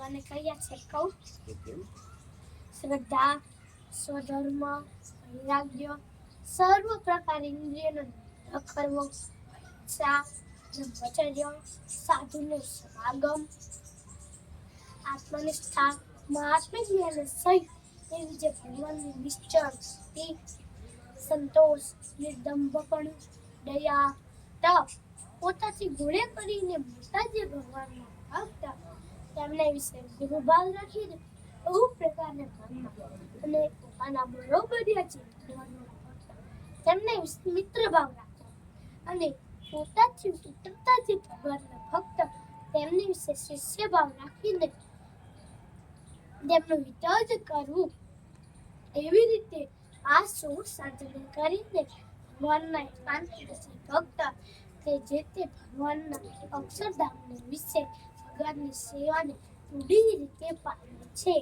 ભગવાને કહ્યા છે કહું. શ્રદ્ધા, સ્વધર્મ, વૈરાગ્ય, સર્વ પ્રકાર ઇન્દ્રિયનો નિગ્રહ કરવો, ઈચ્છા, બ્રહ્મચર્ય, સાધુનો સમાગમ, આત્મનિષ્ઠા, મહાત્મ્ય જ્ઞાન સહિત એવી જે ભગવાનની નિશ્ચળ ભક્તિ, સંતોષ, નિર્દંભપણું, દયા, તપ, પોતાથી ગુણે કરીને મોટા જે ભગવાનના ભક્ત તેમના વિશે ગુરુભાવ રાખીને બહુ પ્રકારના માનવા અને પોતાના બરોબરિયા છે ભગવાનના ભક્ત તેમના વિશે મિત્ર ભાવ રાખવો અને પોતાથી ઉતરતા જે ભગવાનના ભક્ત તેમની વિશે શિષ્ય ભાવ રાખીને તેમનું હિત જ કરવું. એવી રીતે આ 16 સાધનો કરીને ભગવાનના એકાંત ભક્ત કે જે તે ભગવાનના અક્ષરધામને વિશે ભગવાનની સેવાને પૂરી રીતે પામે છે.